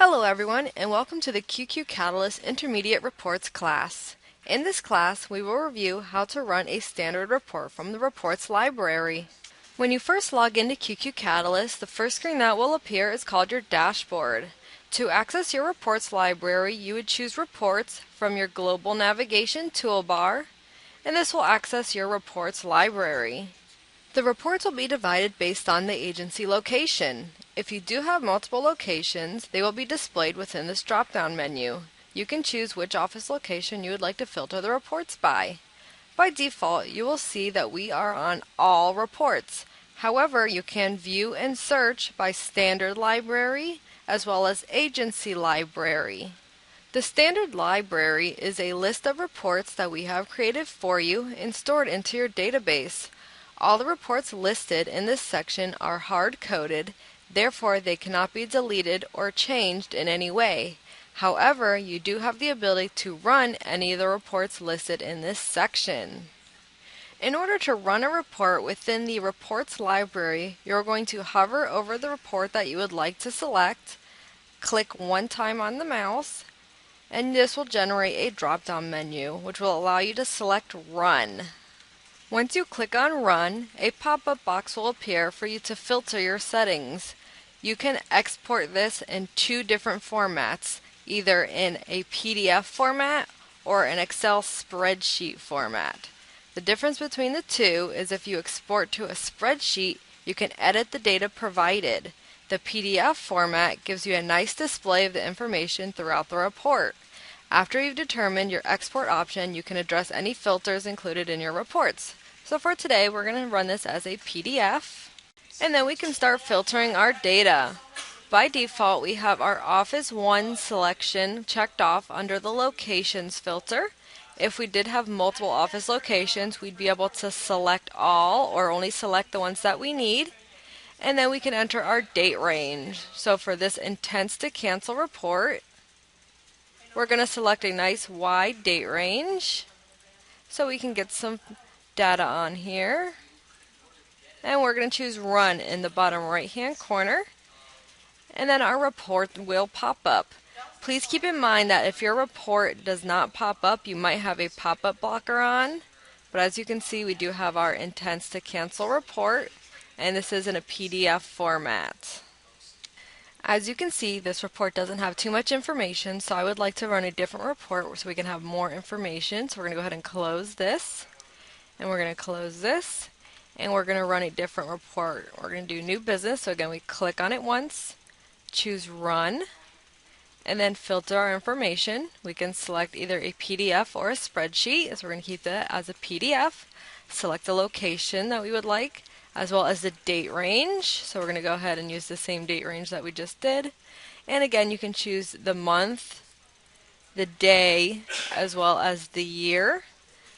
Hello everyone, and welcome to the QQ Catalyst Intermediate Reports class. In this class, we will review how to run a standard report from the Reports library. When you first log into QQ Catalyst, the first screen that will appear is called your dashboard. To access your Reports library, you would choose Reports from your Global Navigation toolbar, and this will access your Reports library. The reports will be divided based on the agency location. If you do have multiple locations, they will be displayed within this drop-down menu. You can choose which office location you would like to filter the reports by. By default, you will see that we are on all reports. However, you can view and search by standard library as well as agency library. The standard library is a list of reports that we have created for you and stored into your database. All the reports listed in this section are hard-coded, therefore they cannot be deleted or changed in any way. However, you do have the ability to run any of the reports listed in this section. In order to run a report within the Reports library, you're going to hover over the report that you would like to select, click one time on the mouse, and this will generate a drop-down menu which will allow you to select Run. Once you click on Run, a pop-up box will appear for you to filter your settings. You can export this in two different formats, either in a PDF format or an Excel spreadsheet format. The difference between the two is if you export to a spreadsheet, you can edit the data provided. The PDF format gives you a nice display of the information throughout the report. After you've determined your export option, you can address any filters included in your reports. So for today, we're going to run this as a PDF, and then we can start filtering our data. By default, we have our Office 1 selection checked off under the Locations filter. If we did have multiple office locations, we'd be able to select all or only select the ones that we need. And then we can enter our date range. So for this Intents to Cancel report, we're going to select a nice wide date range so we can get some data on here. And we're going to choose Run in the bottom right hand corner. And then our report will pop up. Please keep in mind that if your report does not pop up, you might have a pop-up blocker on. But as you can see, we do have our Intents to Cancel report, and this is in a PDF format. As you can see, this report doesn't have too much information, so I would like to run a different report so we can have more information. So we're going to go ahead and close this, and we're going to close this, and we're going to run a different report. We're going to do New Business, so again we click on it once, choose Run, and then filter our information. We can select either a PDF or a spreadsheet, so we're going to keep that as a PDF. Select the location that we would like, as well as the date range. So we're going to go ahead and use the same date range that we just did. And again, you can choose the month, the day, as well as the year.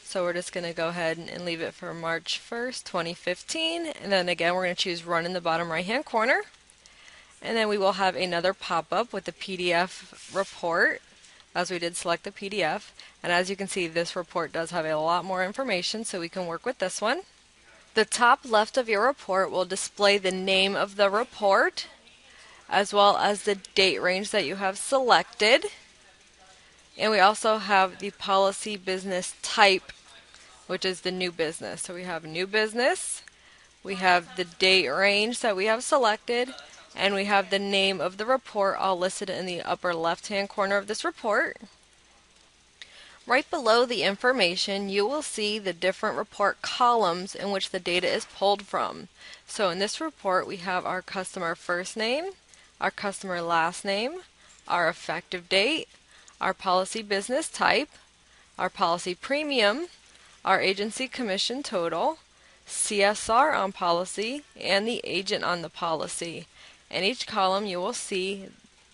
So we're just going to go ahead and leave it for March 1st, 2015. And then again, we're going to choose Run in the bottom right hand corner. And then we will have another pop-up with the PDF report, as we did select the PDF. And as you can see, this report does have a lot more information, so we can work with this one. The top left of your report will display the name of the report, as well as the date range that you have selected. And we also have the policy business type, which is the new business. So we have new business, we have the date range that we have selected, and we have the name of the report all listed in the upper left-hand corner of this report. Right below the information, you will see the different report columns in which the data is pulled from. So in this report, we have our customer first name, our customer last name, our effective date, our policy business type, our policy premium, our agency commission total, CSR on policy, and the agent on the policy. In each column, you will see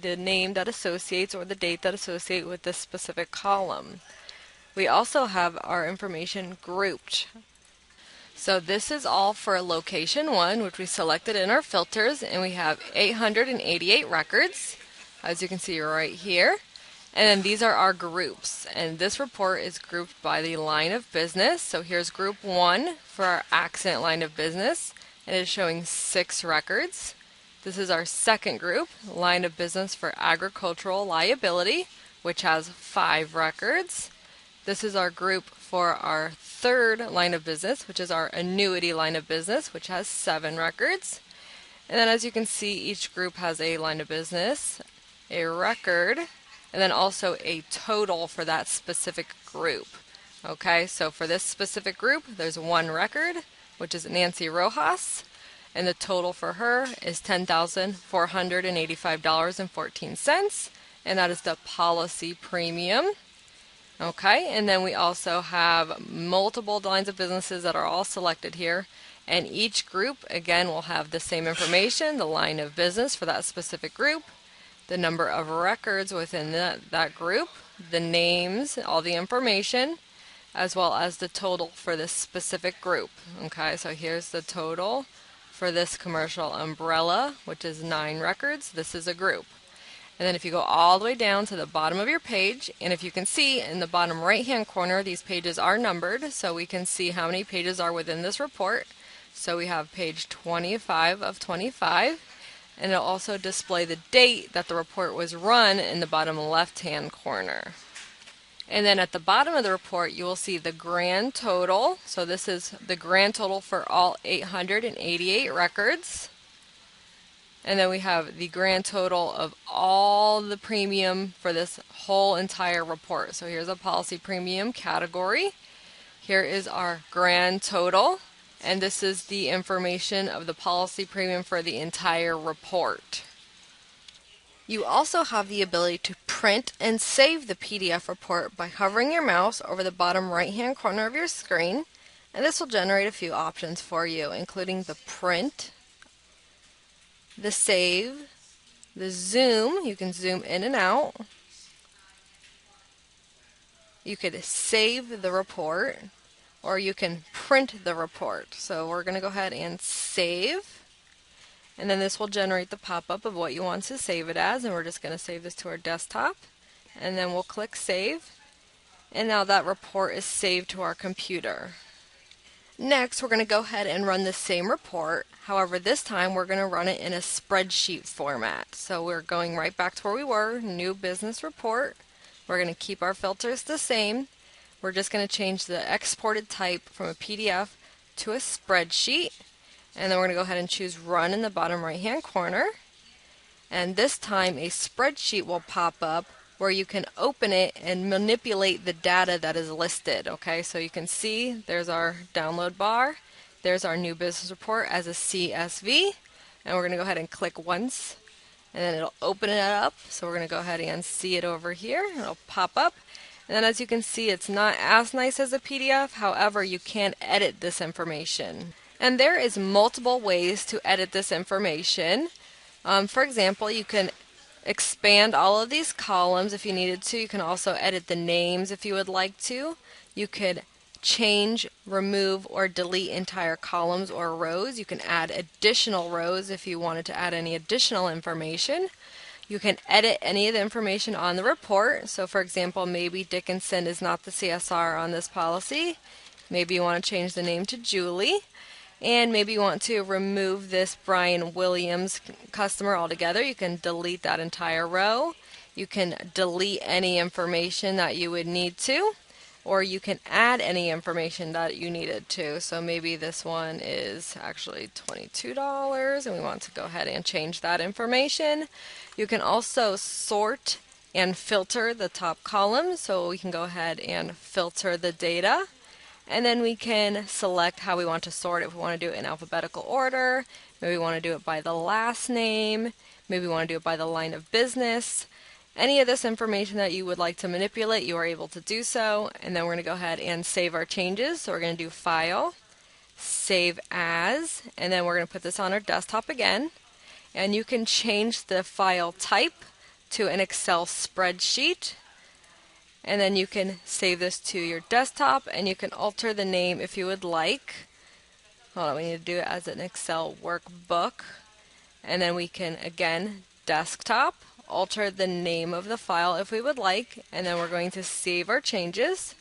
the name that associates or the date that associates with this specific column. We also have our information grouped. So this is all for location 1, which we selected in our filters, and we have 888 records, as you can see right here. And then these are our groups, and this report is grouped by the line of business. So here's group 1 for our accident line of business, and it's showing 6 records. This is our second group, line of business for agricultural liability, which has 5 records. This is our group for our third line of business, which is our annuity line of business, which has 7 records. And then as you can see, each group has a line of business, a record, and then also a total for that specific group. Okay, so for this specific group, there's 1 record, which is Nancy Rojas, and the total for her is $10,485.14, and that is the policy premium. Okay, and then we also have multiple lines of businesses that are all selected here, and each group again will have the same information, the line of business for that specific group, the number of records within that group, the names, all the information, as well as the total for this specific group. Okay, so here's the total for this commercial umbrella, which is 9 records. This is a group. And then if you go all the way down to the bottom of your page, and if you can see in the bottom right hand corner, these pages are numbered, so we can see how many pages are within this report. So we have page 25 of 25, and it'll also display the date that the report was run in the bottom left hand corner. And then at the bottom of the report, you will see the grand total. So this is the grand total for all 888 records. And then we have the grand total of all the premium for this whole entire report. So here's a policy premium category. Here is our grand total. And this is the information of the policy premium for the entire report. You also have the ability to print and save the PDF report by hovering your mouse over the bottom right hand corner of your screen. And this will generate a few options for you, including the print, the save, the zoom. You can zoom in and out. You could save the report, or you can print the report. So we're going to go ahead and save, and then this will generate the pop-up of what you want to save it as, and we're just going to save this to our desktop, and then we'll click save, and now that report is saved to our computer. Next, we're going to go ahead and run the same report. However, this time we're going to run it in a spreadsheet format. So we're going right back to where we were, new business report. We're going to keep our filters the same. We're just going to change the exported type from a PDF to a spreadsheet. And then we're going to go ahead and choose run in the bottom right hand corner. And this time a spreadsheet will pop up where you can open it and manipulate the data that is listed. Okay, so you can see there's our download bar. There's our new business report as a CSV. And we're going to go ahead and click once, and then it'll open it up. So we're going to go ahead and see it over here. It'll pop up. And then as you can see, it's not as nice as a PDF. However, you can edit this information. And there is multiple ways to edit this information. For example, you can expand all of these columns if you needed to. You can also edit the names if you would like to. You could change, remove, or delete entire columns or rows. You can add additional rows if you wanted to add any additional information. You can edit any of the information on the report. So for example, maybe Dickinson is not the CSR on this policy. Maybe you want to change the name to Julie. And maybe you want to remove this Brian Williams customer altogether. You can delete that entire row. You can delete any information that you would need to, or you can add any information that you needed to. So maybe this one is actually $22 and we want to go ahead and change that information. You can also sort and filter the top column, so we can go ahead and filter the data. And then we can select how we want to sort it. If we want to do it in alphabetical order, maybe we want to do it by the last name, maybe we want to do it by the line of business. Any of this information that you would like to manipulate, you are able to do so. And then we're going to go ahead and save our changes. So we're going to do File, Save As, and then we're going to put this on our desktop again. And you can change the file type to an Excel spreadsheet. And then you can save this to your desktop, and you can alter the name if you would like. Hold on, we need to do it as an Excel workbook. And then we can, again, desktop, alter the name of the file if we would like, and then we're going to save our changes.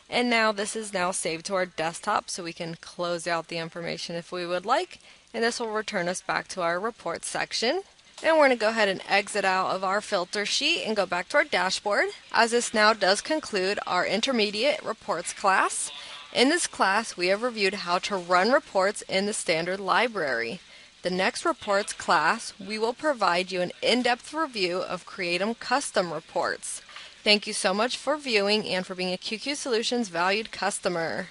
And now this is now saved to our desktop, so we can close out the information if we would like. and this will return us back to our reports section. And we're going to go ahead and exit out of our filter sheet and go back to our dashboard, as this now does conclude our intermediate reports class. In this class, we have reviewed how to run reports in the standard library. The next reports class, we will provide you an in-depth review of Creatum custom reports. Thank you so much for viewing and for being a QQ Solutions valued customer.